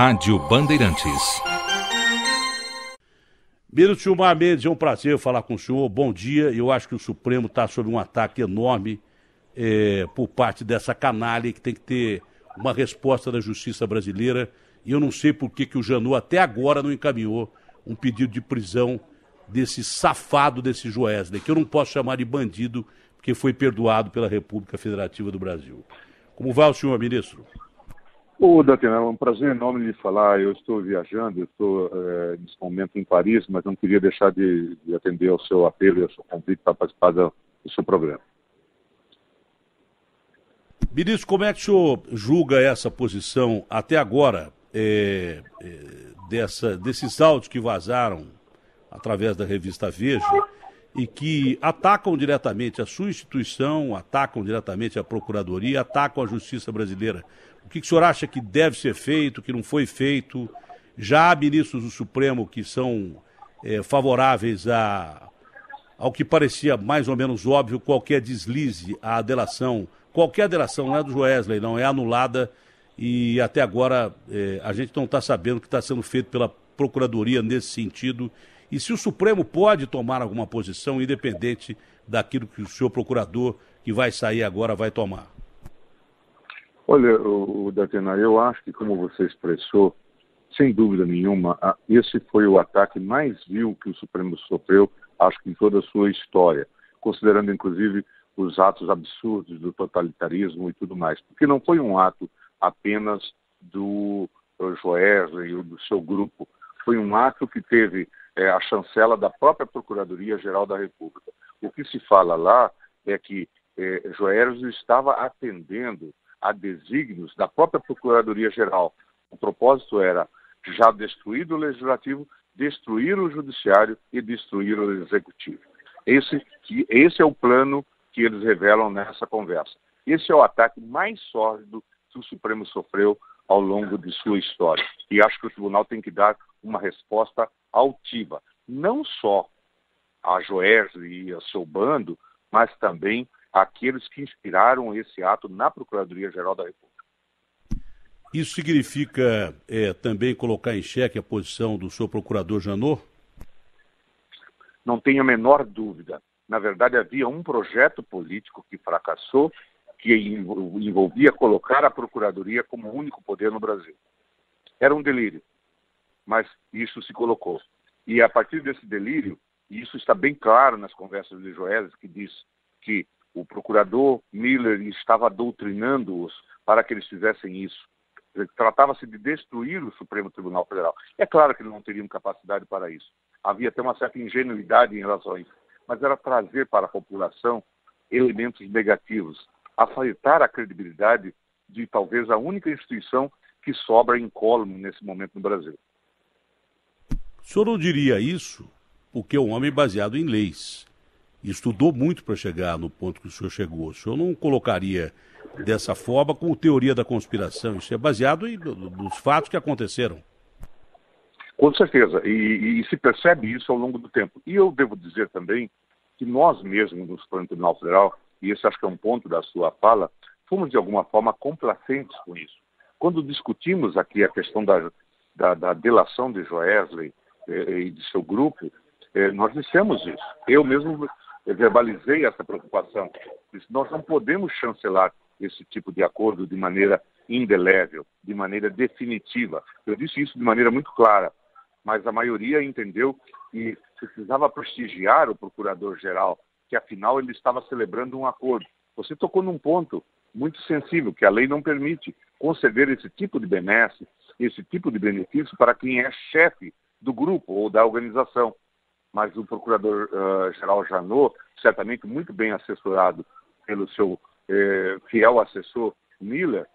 Rádio Bandeirantes. Ministro Gilmar Mendes, é um prazer falar com o senhor. Bom dia. Eu acho que o Supremo está sob um ataque enorme por parte dessa canalha que tem que ter uma resposta da justiça brasileira. E eu não sei por que o Janot até agora não encaminhou um pedido de prisão desse safado, desse Joesley, que eu não posso chamar de bandido, porque foi perdoado pela República Federativa do Brasil. Como vai o senhor, ministro? Ô, Datena, é um prazer enorme lhe falar. Eu estou viajando, eu estou nesse momento em Paris, mas não queria deixar de atender ao seu apelo e ao seu convite para participar do seu programa. Ministro, como é que o senhor julga essa posição até agora, desses áudios que vazaram através da revista Veja e que atacam diretamente a sua instituição, atacam diretamente a Procuradoria, atacam a Justiça Brasileira? O que o senhor acha que deve ser feito, que não foi feito? Já há ministros do Supremo que são favoráveis ao que parecia mais ou menos óbvio, qualquer deslize, a delação, qualquer delação, não é do Joesley, não, é anulada, e até agora a gente não está sabendo o que está sendo feito pela Procuradoria nesse sentido. E se o Supremo pode tomar alguma posição independente daquilo que o senhor procurador, que vai sair agora, vai tomar? Olha, Datena, eu acho que, como você expressou, sem dúvida nenhuma, esse foi o ataque mais vil que o Supremo sofreu, acho que em toda a sua história, considerando, inclusive, os atos absurdos do totalitarismo e tudo mais. Porque não foi um ato apenas do Joesley ou do seu grupo, foi um ato que teve a chancela da própria Procuradoria-Geral da República. O que se fala lá é que Joesley estava atendendo a desígnios da própria Procuradoria-Geral. O propósito era, já destruído o Legislativo, destruir o Judiciário e destruir o Executivo. Esse é o plano que eles revelam nessa conversa. Esse é o ataque mais sórdido que o Supremo sofreu ao longo de sua história. E acho que o Tribunal tem que dar uma resposta altiva, não só a Joesley e ao seu bando, mas também àqueles que inspiraram esse ato na Procuradoria-Geral da República. Isso significa também colocar em xeque a posição do seu procurador Janot? Não tenho a menor dúvida. Na verdade, havia um projeto político que fracassou, que envolvia colocar a Procuradoria como único poder no Brasil. Era um delírio, mas isso se colocou. E a partir desse delírio, e isso está bem claro nas conversas de Joesley, que diz que o procurador Miller estava doutrinando-os para que eles fizessem isso. Tratava-se de destruir o Supremo Tribunal Federal. É claro que eles não teriam capacidade para isso. Havia até uma certa ingenuidade em relação a isso. Mas era trazer para a população elementos negativos, afetar a credibilidade de talvez a única instituição que sobra incólume nesse momento no Brasil. O senhor não diria isso porque é um homem baseado em leis. Estudou muito para chegar no ponto que o senhor chegou. O senhor não colocaria dessa forma como teoria da conspiração. Isso é baseado nos fatos que aconteceram. Com certeza. E se percebe isso ao longo do tempo. E eu devo dizer também que nós mesmos, no Supremo Tribunal Federal, e esse acho que é um ponto da sua fala, fomos de alguma forma complacentes com isso. Quando discutimos aqui a questão da delação de Joesley e de seu grupo, nós dissemos isso. Eu mesmo verbalizei essa preocupação. Disse, nós não podemos chancelar esse tipo de acordo de maneira indelével, de maneira definitiva. Eu disse isso de maneira muito clara, mas a maioria entendeu que precisava prestigiar o Procurador-Geral, que afinal ele estava celebrando um acordo. Você tocou num ponto muito sensível, que a lei não permite conceder esse tipo de benesse, esse tipo de benefício para quem é chefe do grupo ou da organização. Mas o Procurador-Geral Janot, certamente muito bem assessorado pelo seu fiel assessor Miller,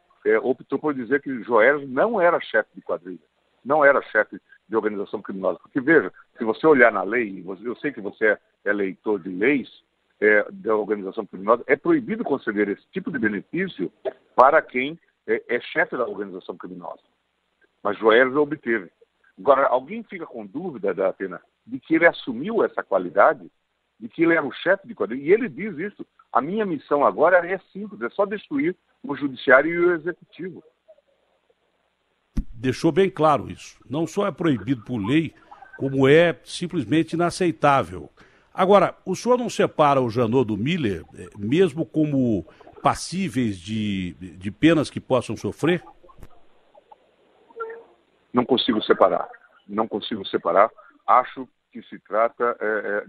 optou por dizer que Joesley não era chefe de quadrilha, não era chefe de organização criminosa. Porque, veja, se você olhar na lei, eu sei que você é leitor de leis da organização criminosa, é proibido conceder esse tipo de benefício para quem é chefe da organização criminosa. Mas Joesley obteve. Agora, alguém fica com dúvida, Datena, de que ele assumiu essa qualidade, de que ele era o chefe de quadrilha, e ele diz isso. A minha missão agora é simples, é só destruir o judiciário e o executivo. deixou bem claro isso. Não só é proibido por lei, como é simplesmente inaceitável. Agora, o senhor não separa o Janot do Miller, mesmo como passíveis de penas que possam sofrer? Não consigo separar. Não consigo separar. Acho que se trata,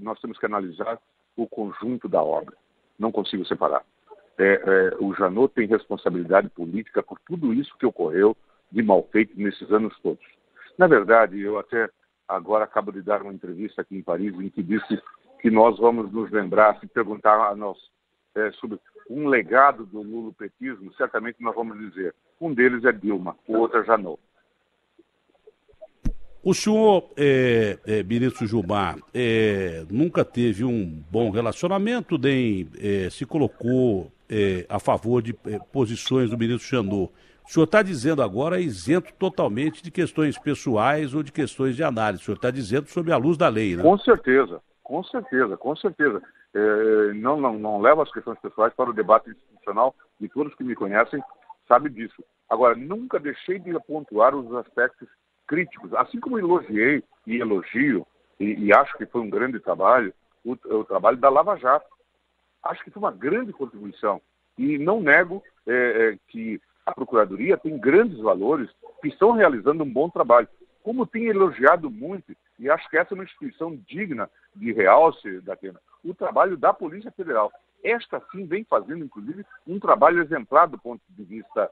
nós temos que analisar o conjunto da obra. Não consigo separar. O Janot tem responsabilidade política por tudo isso que ocorreu de mal feito nesses anos todos. Na verdade, eu até agora acabo de dar uma entrevista aqui em Paris em que disse que nós vamos nos lembrar, se perguntar a nós sobre um legado do lulopetismo, certamente nós vamos dizer, um deles é Dilma, o outro é Janot. O senhor, ministro Gilmar, nunca teve um bom relacionamento, nem se colocou a favor de posições do ministro Janot. O senhor está dizendo agora isento totalmente de questões pessoais ou de questões de análise. O senhor está dizendo sobre a luz da lei, né? Com certeza, com certeza, com certeza. Não levo as questões pessoais para o debate institucional e todos que me conhecem sabem disso. Agora, nunca deixei de pontuar os aspectos críticos, assim como elogiei e elogio, e acho que foi um grande trabalho, o trabalho da Lava Jato. Acho que foi uma grande contribuição. E não nego que a Procuradoria tem grandes valores que estão realizando um bom trabalho. Como tenho elogiado muito, e acho que essa é uma instituição digna de realce, Datena, o trabalho da Polícia Federal. Esta sim vem fazendo, inclusive, um trabalho exemplar do ponto de vista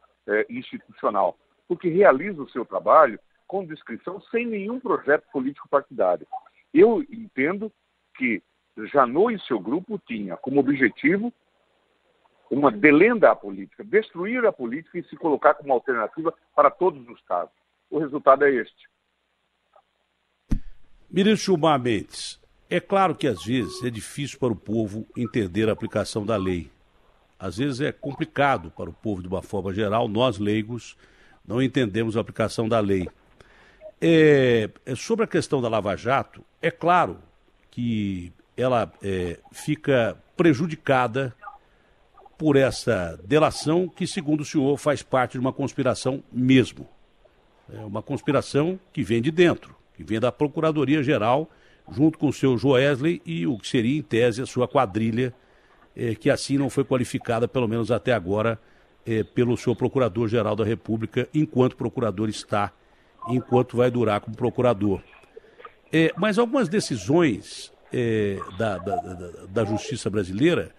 institucional, porque realiza o seu trabalho com discrição, sem nenhum projeto político partidário. Eu entendo que Janot e seu grupo tinha como objetivo uma delenda à política, destruir a política e se colocar como alternativa para todos os casos. O resultado é este. Ministro Gilmar Mendes, é claro que às vezes é difícil para o povo entender a aplicação da lei. Às vezes é complicado para o povo de uma forma geral, nós leigos não entendemos a aplicação da lei. Sobre a questão da Lava Jato, é claro que ela fica prejudicada por essa delação que, segundo o senhor, faz parte de uma conspiração mesmo. É uma conspiração que vem de dentro, que vem da Procuradoria-Geral, junto com o seu Joesley e o que seria, em tese, a sua quadrilha, que assim não foi qualificada, pelo menos até agora, pelo seu Procurador-Geral da República, enquanto procurador está, enquanto vai durar como procurador. Mas algumas decisões da Justiça brasileira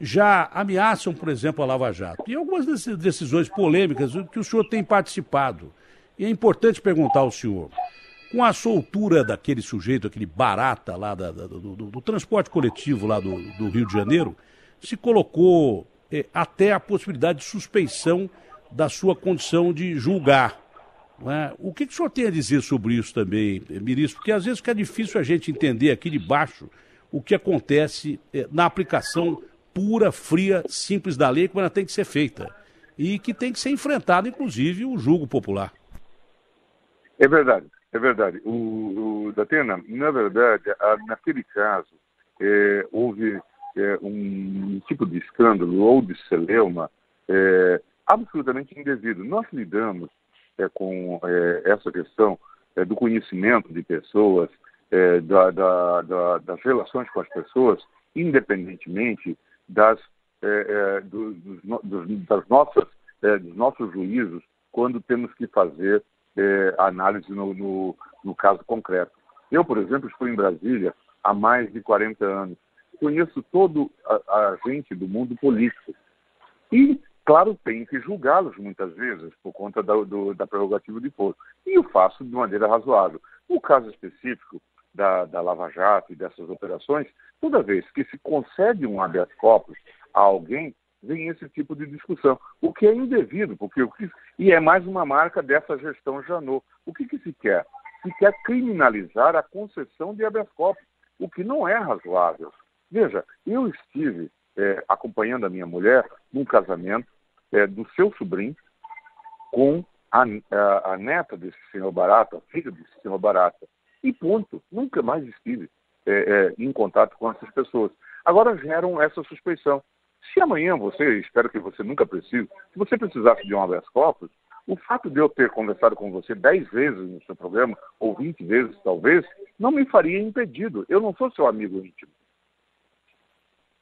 já ameaçam, por exemplo, a Lava Jato. E algumas decisões polêmicas que o senhor tem participado. E é importante perguntar ao senhor, com a soltura daquele sujeito, aquele barata lá do transporte coletivo lá do Rio de Janeiro, se colocou até a possibilidade de suspeição da sua condição de julgar. Não é? O que o senhor tem a dizer sobre isso também, ministro? Porque às vezes fica difícil a gente entender aqui de baixo o que acontece na aplicação pura, fria, simples da lei, como ela tem que ser feita. E que tem que ser enfrentado, inclusive, o julgo popular. É verdade, é verdade. Datena, na verdade, naquele caso, houve um tipo de escândalo ou de celeuma absolutamente indevido. Nós lidamos com essa questão do conhecimento de pessoas, das relações com as pessoas, independentemente dos nossos juízos, quando temos que fazer análise no caso concreto. Eu, por exemplo, estou em Brasília há mais de 40 anos. Conheço todo a gente do mundo político. E, claro, tenho que julgá-los muitas vezes por conta da prerrogativa de posto. E eu faço de maneira razoável. No caso específico da Lava Jato e dessas operações, toda vez que se concede um habeas corpus a alguém, vem esse tipo de discussão, o que é indevido, e é mais uma marca dessa gestão Janot. O que se quer? Se quer criminalizar a concessão de habeas corpus, o que não é razoável. Veja, eu estive acompanhando a minha mulher num casamento do seu sobrinho com a neta desse senhor Barata, a filha desse senhor Barata, e ponto, nunca mais estive em contato com essas pessoas. Agora geram essa suspeição. Se amanhã espero que você nunca precise, se você precisasse de um habeas corpus, O fato de eu ter conversado com você 10 vezes no seu programa, ou 20 vezes talvez, não me faria impedido. Eu não sou seu amigo íntimo.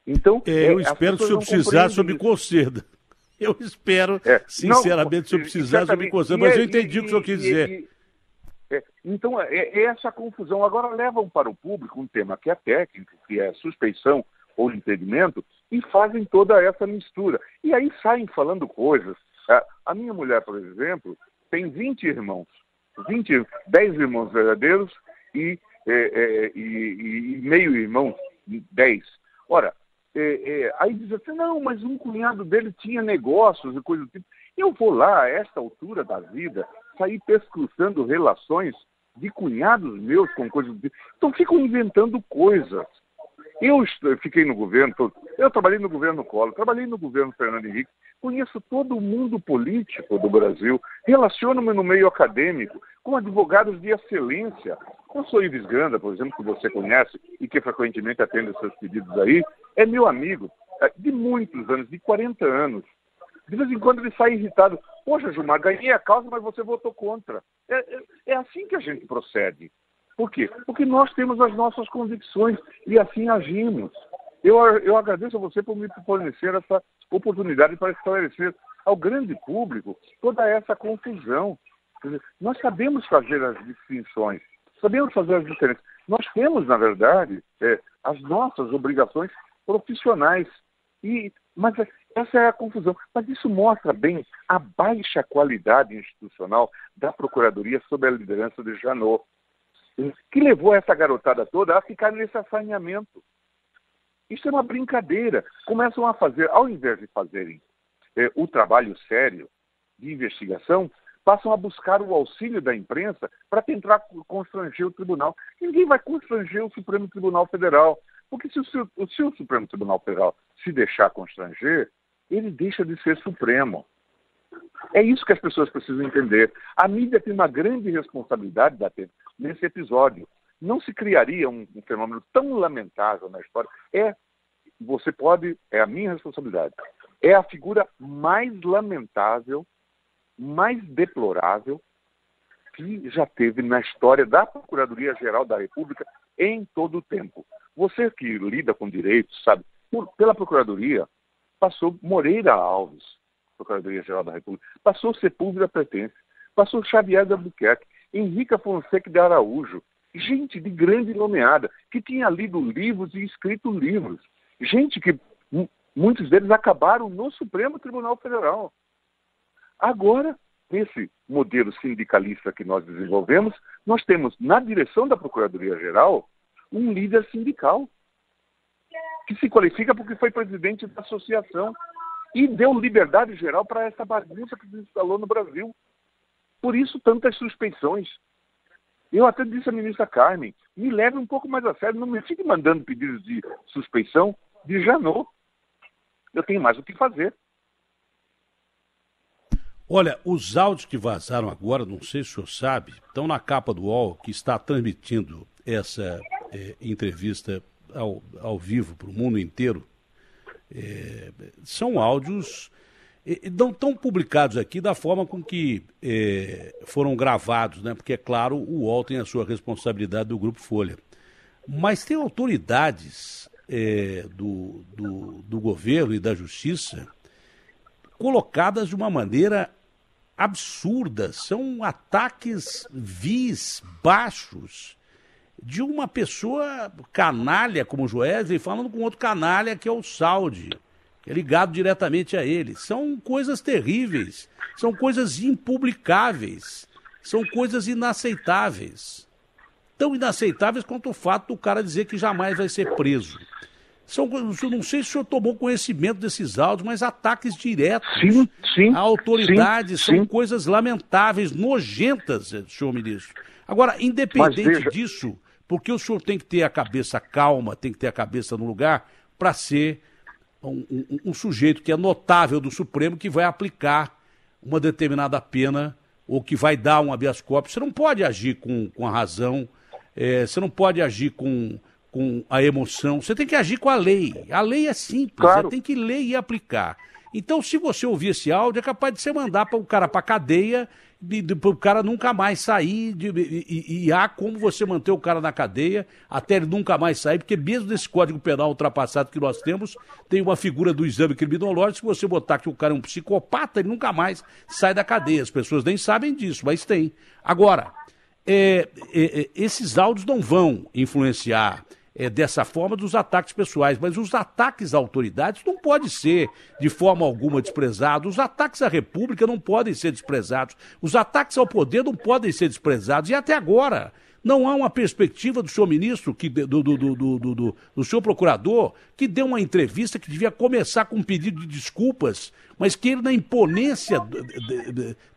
Então, eu espero que o senhor precisasse, o senhor me conceda. Eu espero, sinceramente, se eu precisar, o senhor me conceda. Mas eu entendi o que o senhor quis dizer. Então, é essa confusão. Agora levam para o público um tema que é técnico, que é suspeição ou impedimento, e fazem toda essa mistura. E aí saem falando coisas. A minha mulher, por exemplo, tem 20 irmãos. 10 irmãos verdadeiros e meio irmão, 10. Ora, aí diz assim, não, mas um cunhado dele tinha negócios e coisa do tipo. Eu vou lá, a esta altura da vida, sair pescruçando relações de cunhados meus com coisas do tipo. Então ficam inventando coisas. Eu fiquei no governo, eu trabalhei no governo Collor, trabalhei no governo Fernando Henrique, conheço todo o mundo político do Brasil, relaciono-me no meio acadêmico com advogados de excelência. O Sr. Ives Ganda, por exemplo, que você conhece e que frequentemente atende os seus pedidos aí, é meu amigo de muitos anos, de 40 anos. De vez em quando ele sai irritado. Poxa, Gilmar, ganhei a causa, mas você votou contra. É assim que a gente procede. Por quê? Porque nós temos as nossas convicções e assim agimos. Eu agradeço a você por me fornecer essa oportunidade para esclarecer ao grande público toda essa confusão. Quer dizer, nós sabemos fazer as distinções, sabemos fazer as diferenças. Nós temos, na verdade, as nossas obrigações profissionais. Mas essa é a confusão. Mas isso mostra bem a baixa qualidade institucional da Procuradoria sob a liderança de Janot, que levou essa garotada toda a ficar nesse assanhamento. Isso é uma brincadeira. Começam a fazer, ao invés de fazerem o trabalho sério de investigação, passam a buscar o auxílio da imprensa para tentar constranger o tribunal. Ninguém vai constranger o Supremo Tribunal Federal, porque se o Supremo Tribunal Federal se deixar constranger, ele deixa de ser Supremo. É isso que as pessoas precisam entender. A mídia tem uma grande responsabilidade nesse episódio. Não se criaria um fenômeno tão lamentável na história. É a minha responsabilidade. É a figura mais lamentável, mais deplorável que já teve na história da Procuradoria-Geral da República em todo o tempo. Você que lida com direitos, sabe, pela Procuradoria passou Moreira Alves, Procuradoria-Geral da República, passou Sepúlveda Pertence, passou Xavier de Albuquerque, Henrique Fonseca de Araújo, gente de grande nomeada, que tinha lido livros e escrito livros. Gente que, muitos deles acabaram no Supremo Tribunal Federal. Agora, nesse modelo sindicalista que nós desenvolvemos, nós temos na direção da Procuradoria-Geral um líder sindical, que se qualifica porque foi presidente da associação e deu liberdade geral para essa bagunça que se instalou no Brasil. Por isso, tantas suspeições. Eu até disse à ministra Carmen, me leve um pouco mais a sério, não me fique mandando pedidos de suspeição de Janot. Eu tenho mais o que fazer. Olha, os áudios que vazaram agora, não sei se o senhor sabe, estão na capa do UOL, que está transmitindo essa entrevista ao vivo para o mundo inteiro. São áudios não estão publicados aqui da forma com que foram gravados, né? Porque, é claro, o UOL tem a sua responsabilidade do Grupo Folha. Mas tem autoridades do governo e da justiça colocadas de uma maneira absurda. São ataques vis, baixos, de uma pessoa canalha como o Joesley falando com outro canalha que é o Saldi, que é ligado diretamente a ele. São coisas terríveis, são coisas impublicáveis, são coisas inaceitáveis. Tão inaceitáveis quanto o fato do cara dizer que jamais vai ser preso. Não sei se o senhor tomou conhecimento desses áudios, mas ataques diretos a autoridades são coisas lamentáveis, nojentas, senhor ministro. Agora, independente disso, porque o senhor tem que ter a cabeça calma, tem que ter a cabeça no lugar para ser um sujeito que é notável do Supremo, que vai aplicar uma determinada pena ou que vai dar um habeas corpus. Você não pode agir com a razão, você não pode agir com a emoção, você tem que agir com a lei. A lei é simples, você tem que ler e aplicar. Então, se você ouvir esse áudio, é capaz de você mandar para o cara para cadeia, para o cara nunca mais sair, e há como você manter o cara na cadeia até ele nunca mais sair, porque mesmo nesse Código Penal ultrapassado que nós temos, tem uma figura do exame criminológico, se você botar que o cara é um psicopata, ele nunca mais sai da cadeia. As pessoas nem sabem disso, mas tem. Agora, esses áudios não vão influenciar dessa forma dos ataques pessoais, mas os ataques à autoridades não podem ser de forma alguma desprezados, os ataques à República não podem ser desprezados, os ataques ao poder não podem ser desprezados, e até agora não há uma perspectiva do senhor ministro, do senhor procurador, que deu uma entrevista que devia começar com um pedido de desculpas, mas que ele, na imponência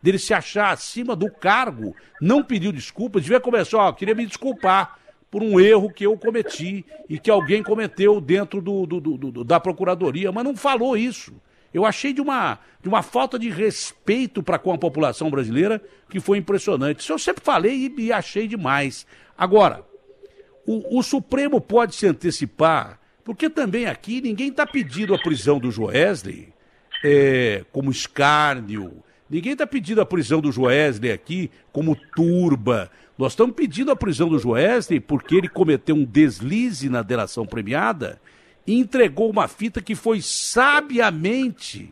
dele se achar acima do cargo, não pediu desculpas, devia começar, queria me desculpar por um erro que eu cometi e que alguém cometeu dentro da Procuradoria, mas não falou isso. Eu achei de uma falta de respeito para com a população brasileira que foi impressionante. Isso eu sempre falei e achei demais. Agora, o Supremo pode se antecipar, porque também aqui ninguém está pedindo a prisão do Joesley como escárnio, ninguém está pedindo a prisão do Joesley aqui como turba. Nós estamos pedindo a prisão do Joesley porque ele cometeu um deslize na delação premiada e entregou uma fita que foi sabiamente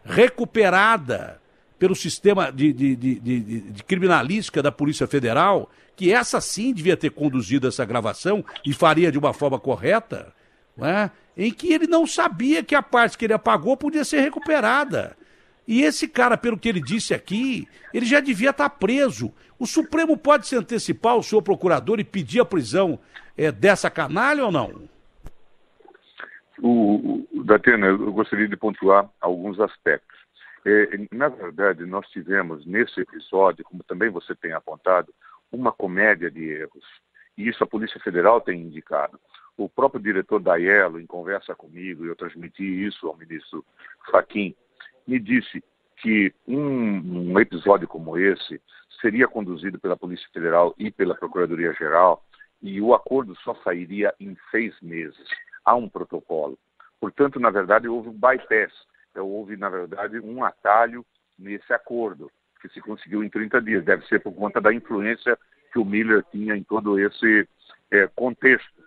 recuperada pelo sistema de criminalística da Polícia Federal, que essa sim devia ter conduzido essa gravação e faria de uma forma correta, né? Em que ele não sabia que a parte que ele apagou podia ser recuperada. E esse cara, pelo que ele disse aqui, ele já devia estar preso. O Supremo pode se antecipar ao senhor procurador e pedir a prisão dessa canalha ou não? Datena, eu gostaria de pontuar alguns aspectos. Na verdade, nós tivemos nesse episódio, como também você tem apontado, uma comédia de erros. E isso a Polícia Federal tem indicado. O próprio diretor da Aiello, em conversa comigo, e eu transmiti isso ao ministro Fachin, me disse que um episódio como esse seria conduzido pela Polícia Federal e pela Procuradoria-Geral e o acordo só sairia em 6 meses. Há um protocolo. Portanto, na verdade, houve um bypass. Houve, na verdade, um atalho nesse acordo, que se conseguiu em 30 dias. Deve ser por conta da influência que o Miller tinha em todo esse contexto.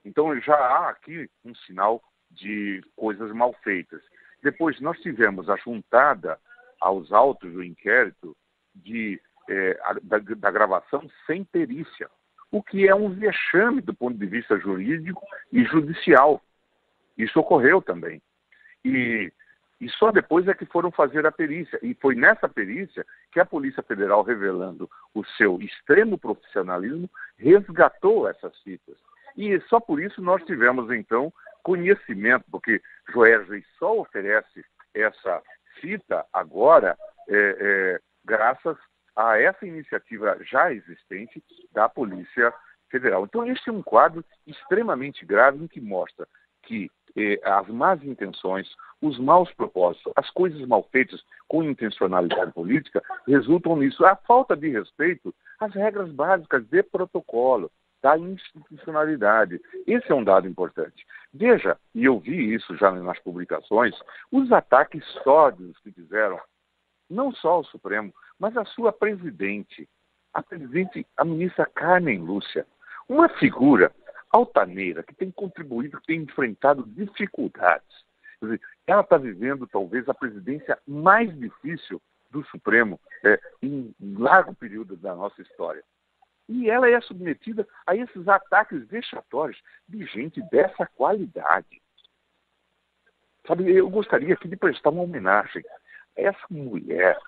Então, já há aqui um sinal de coisas mal feitas. Depois, nós tivemos a juntada aos autos do inquérito da gravação sem perícia, o que é um vexame do ponto de vista jurídico e judicial. Isso ocorreu também. E só depois é que foram fazer a perícia. E foi nessa perícia que a Polícia Federal, revelando o seu extremo profissionalismo, resgatou essas fitas. E só por isso nós tivemos, então, conhecimento, porque Joesley só oferece essa fita agora graças a essa iniciativa já existente da Polícia Federal. Então, este é um quadro extremamente grave em que mostra que as más intenções, os maus propósitos, as coisas mal feitas com intencionalidade política resultam nisso. A falta de respeito às regras básicas de protocolo, da institucionalidade. Esse é um dado importante. Veja, e eu vi isso já nas publicações, os ataques sórdidos que fizeram, não só ao Supremo, mas à sua presidente, a ministra Carmen Lúcia, uma figura altaneira, que tem contribuído, que tem enfrentado dificuldades. Quer dizer, ela está vivendo, talvez, a presidência mais difícil do Supremo em largo período da nossa história. E ela é submetida a esses ataques vexatórios de gente dessa qualidade. Sabe, eu gostaria aqui de prestar uma homenagem a essa mulher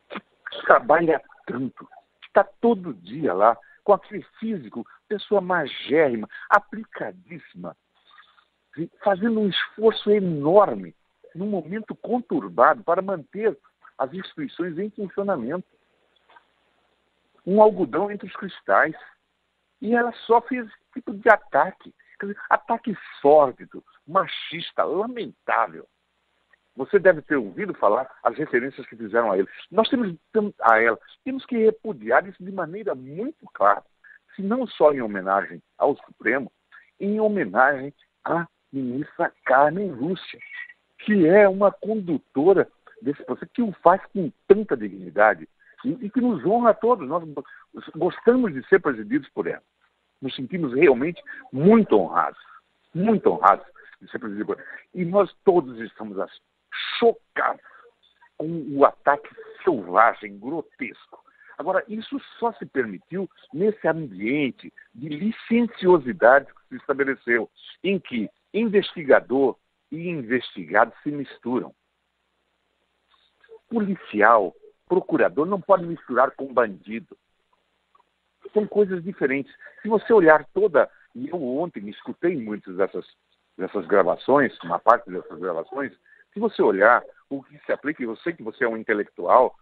que trabalha tanto, que está todo dia lá, com aquele físico, pessoa magérrima, aplicadíssima, fazendo um esforço enorme num momento conturbado para manter as instituições em funcionamento. Um algodão entre os cristais. E ela sofre esse tipo de ataque. Quer dizer, ataque sórdido, machista, lamentável. Você deve ter ouvido falar as referências que fizeram a ele. Nós temos que repudiar isso de maneira muito clara. Se não só em homenagem ao Supremo, em homenagem à ministra Carmen Lúcia. que é uma condutora desse processo, que o faz com tanta dignidade e que nos honra a todos. Nós gostamos de ser presididos por ela. Nos sentimos realmente muito honrados de ser presididos por ela. E nós todos estamos assim, chocados com o ataque selvagem, grotesco. Agora, isso só se permitiu nesse ambiente de licenciosidade que se estabeleceu, em que investigador e investigado se misturam. Policial, procurador, não pode misturar com bandido. São coisas diferentes. Se você olhar e eu ontem escutei muitas dessas gravações, uma parte dessas gravações, se você olhar o que se aplica, eu sei que você é um intelectual,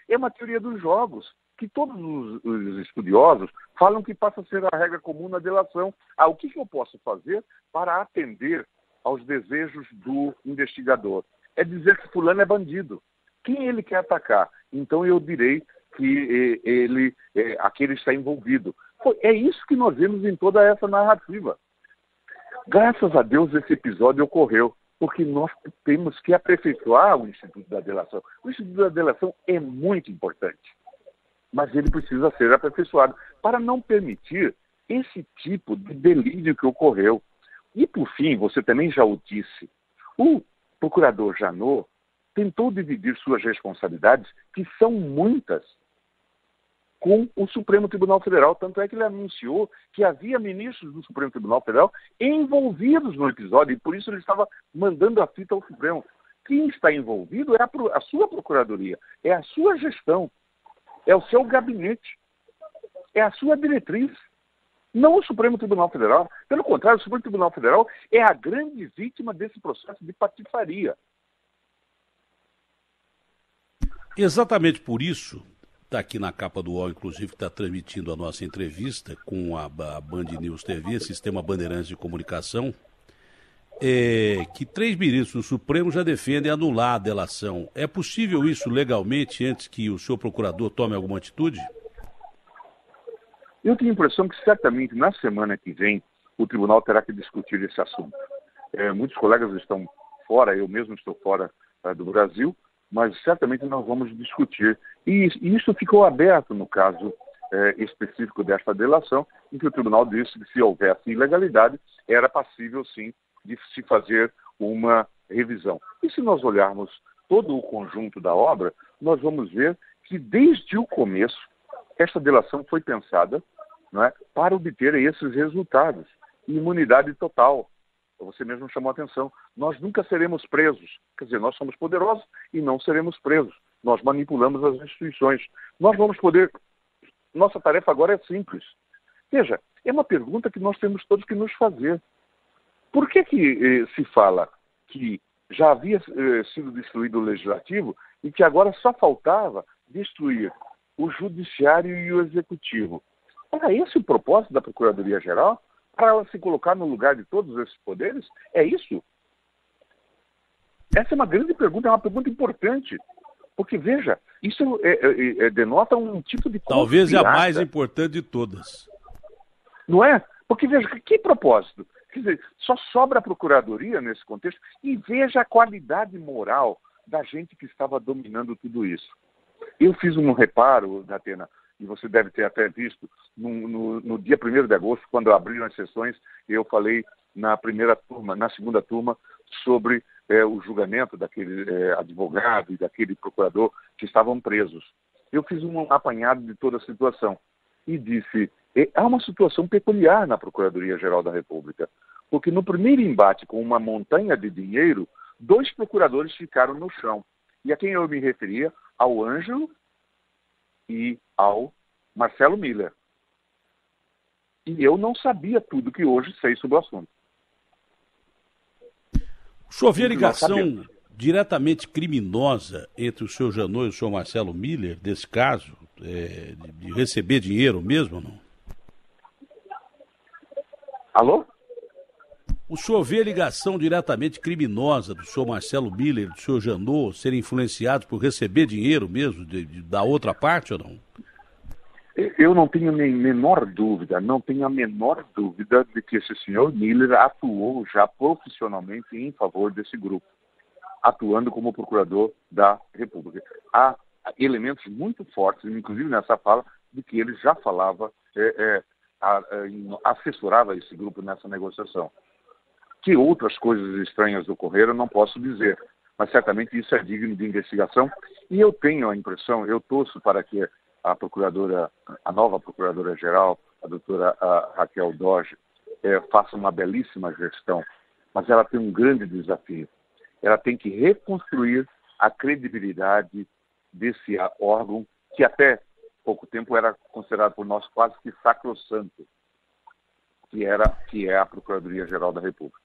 é uma teoria dos jogos, que todos os estudiosos falam que passa a ser a regra comum na delação. O que eu posso fazer para atender aos desejos do investigador? É dizer que fulano é bandido. Quem ele quer atacar? Então eu direi que aquele está envolvido. É isso que nós vemos em toda essa narrativa. Graças a Deus esse episódio ocorreu, porque nós temos que aperfeiçoar o Instituto da Delação. O Instituto da Delação é muito importante, mas ele precisa ser aperfeiçoado para não permitir esse tipo de delírio que ocorreu. E, por fim, você também já o disse, o procurador Janot tentou dividir suas responsabilidades, que são muitas, com o Supremo Tribunal Federal. Tanto é que ele anunciou que havia ministros do Supremo Tribunal Federal envolvidos no episódio, e por isso ele estava mandando a fita ao Supremo. Quem está envolvido é a sua procuradoria, é a sua gestão, é o seu gabinete, é a sua diretriz, não o Supremo Tribunal Federal. Pelo contrário, o Supremo Tribunal Federal é a grande vítima desse processo de patifaria. Exatamente por isso, está aqui na capa do UOL, inclusive, que está transmitindo a nossa entrevista com a Band News TV, Sistema Bandeirantes de Comunicação, que 3 ministros do Supremo já defendem anular a delação. É possível isso legalmente antes que o seu procurador tome alguma atitude? Eu tenho a impressão que certamente na semana que vem o tribunal terá que discutir esse assunto. Muitos colegas estão fora, eu mesmo estou fora do Brasil, mas certamente nós vamos discutir. E isso ficou aberto no caso específico desta delação, em que o tribunal disse que se houvesse ilegalidade, era passível sim de se fazer uma revisão. E se nós olharmos todo o conjunto da obra, nós vamos ver que desde o começo, esta delação foi pensada, não é, para obter esses resultados. Imunidade total. Você mesmo chamou a atenção. Nós nunca seremos presos. Quer dizer, nós somos poderosos e não seremos presos. Nós manipulamos as instituições. Nós vamos poder... Nossa tarefa agora é simples. Veja, é uma pergunta que nós temos todos que nos fazer. Por que se fala que já havia sido destruído o Legislativo e que agora só faltava destruir o Judiciário e o Executivo? Era esse o propósito da Procuradoria-Geral? Para ela se colocar no lugar de todos esses poderes? É isso? Essa é uma grande pergunta, é uma pergunta importante. Porque, veja, isso denota um tipo de... Talvez é a mais importante de todas. Não é? Porque, veja, que propósito? Quer dizer, só sobra a Procuradoria nesse contexto, e veja a qualidade moral da gente que estava dominando tudo isso. Eu fiz um reparo, Datena, e você deve ter até visto, no dia 1º de agosto, quando abriram as sessões, eu falei na segunda turma, sobre o julgamento daquele advogado e daquele procurador que estavam presos. Eu fiz um apanhado de toda a situação e disse, há uma situação peculiar na Procuradoria-Geral da República, porque no primeiro embate com uma montanha de dinheiro, 2 procuradores ficaram no chão. E a quem eu me referia? Ao Ângelo e ao Marcelo Miller. E eu não sabia tudo que hoje sei sobre o assunto. O senhor vê ligação diretamente criminosa entre o senhor Janot e o senhor Marcelo Miller, desse caso, de receber dinheiro mesmo ou não? Alô? O senhor vê ligação diretamente criminosa do senhor Marcelo Miller e do senhor Janot serem influenciados por receber dinheiro mesmo da outra parte ou não? Eu não tenho nem menor dúvida, de que esse senhor Miller atuou já profissionalmente em favor desse grupo. atuando como procurador da República. Há elementos muito fortes, inclusive nessa fala, de que ele já falava, assessorava esse grupo nessa negociação. Que outras coisas estranhas ocorreram, não posso dizer, mas certamente isso é digno de investigação. E eu tenho a impressão, eu torço para que a nova procuradora-geral, a doutora Raquel Doge, faça uma belíssima gestão, mas ela tem um grande desafio. Ela tem que reconstruir a credibilidade desse órgão, que até pouco tempo era considerado por nós quase que sacrossanto, que é a Procuradoria-Geral da República.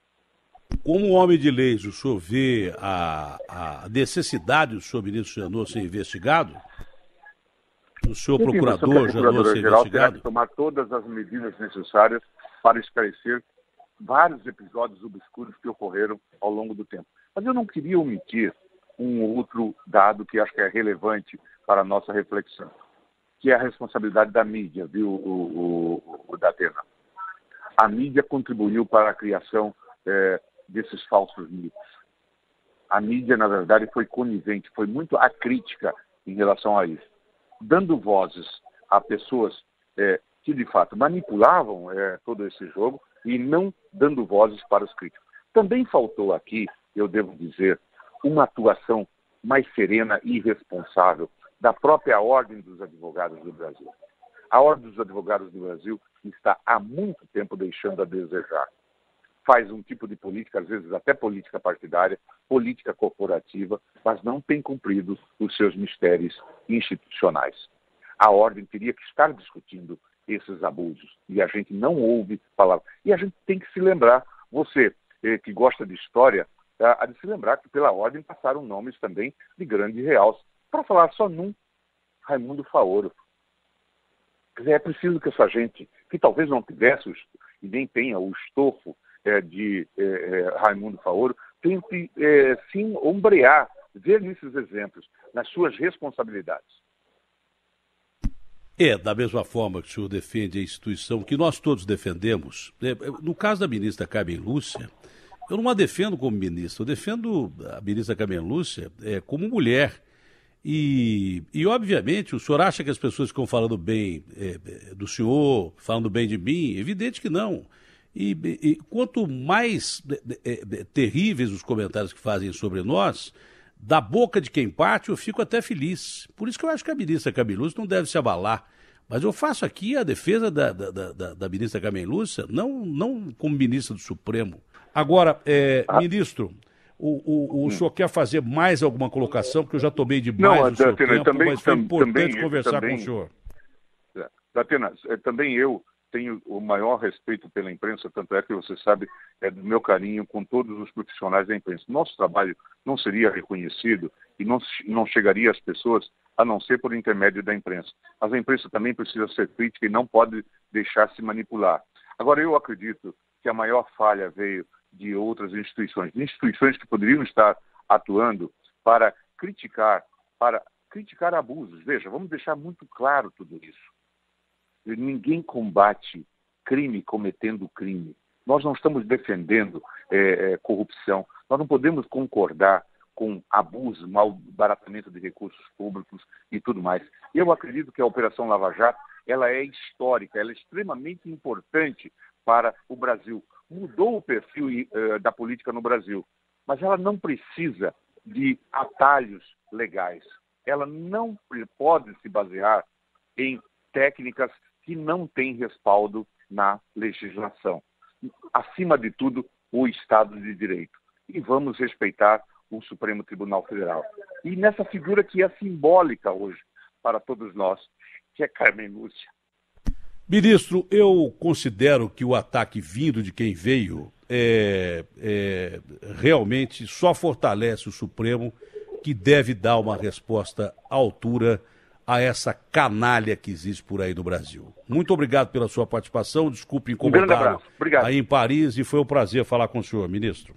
Como homem de leis, o senhor vê a necessidade do senhor ministro Janot ser investigado? O senhor procurador Janot ser investigado? Terá que tomar todas as medidas necessárias para esclarecer vários episódios obscuros que ocorreram ao longo do tempo. Mas eu não queria omitir um outro dado que acho que é relevante para a nossa reflexão, que é a responsabilidade da mídia, viu, o Datena. A mídia contribuiu para a criação desses falsos mitos. A mídia, na verdade, foi conivente, foi muito acrítica em relação a isso, dando vozes a pessoas que, de fato, manipulavam todo esse jogo e não dando vozes para os críticos. Também faltou aqui, eu devo dizer, uma atuação mais serena e responsável da própria Ordem dos Advogados do Brasil. A Ordem dos Advogados do Brasil está há muito tempo deixando a desejar. Faz um tipo de política, às vezes até política partidária, política corporativa, mas não tem cumprido os seus mistérios institucionais. A Ordem teria que estar discutindo esses abusos e a gente não ouve falar. E a gente tem que se lembrar, você que gosta de história, há de se lembrar que pela Ordem passaram nomes também de grande realce. Para falar só num, Raimundo Faoro. Quer dizer, é preciso que essa gente, que talvez não tivesse e nem tenha o estofo de Raimundo Faoro, tente sim ombrear, ver nesses exemplos, nas suas responsabilidades. Da mesma forma que o senhor defende a instituição que nós todos defendemos, no caso da ministra Carmen Lúcia, eu não a defendo como ministra, eu defendo a ministra Carmen Lúcia como mulher. E, obviamente, o senhor acha que as pessoas ficam falando bem do senhor, falando bem de mim? Evidente que não. E quanto mais terríveis os comentários que fazem sobre nós, da boca de quem parte, eu fico até feliz. Por isso que eu acho que a ministra Carmen Lúcia não deve se abalar. Mas eu faço aqui a defesa da ministra Carmen Lúcia, não como ministra do Supremo. Agora, ministro, o senhor quer fazer mais alguma colocação? Porque eu já tomei demais o seu tempo, mas foi importante conversar com o senhor. Datena, também eu tenho o maior respeito pela imprensa, tanto é que você sabe do meu carinho com todos os profissionais da imprensa. Nosso trabalho não seria reconhecido e não chegaria às pessoas a não ser por intermédio da imprensa. Mas a imprensa também precisa ser crítica e não pode deixar-se manipular. Agora, eu acredito que a maior falha veio de outras instituições que poderiam estar atuando para criticar abusos. Veja, vamos deixar muito claro tudo isso. Ninguém combate crime cometendo crime. Nós não estamos defendendo corrupção. Nós não podemos concordar com abuso, malbaratamento de recursos públicos e tudo mais. Eu acredito que a Operação Lava Jato ela é histórica, ela é extremamente importante para o Brasil. Mudou o perfil da política no Brasil, mas ela não precisa de atalhos legais. Ela não pode se basear em técnicas que não têm respaldo na legislação. Acima de tudo, o Estado de Direito. E vamos respeitar o Supremo Tribunal Federal. E nessa figura que é simbólica hoje para todos nós, que é Carmen Lúcia. Ministro, eu considero que o ataque vindo de quem veio realmente só fortalece o Supremo, que deve dar uma resposta à altura a essa canalha que existe por aí no Brasil. Muito obrigado pela sua participação, desculpe incomodá-lo aí em Paris, e foi um prazer falar com o senhor, ministro.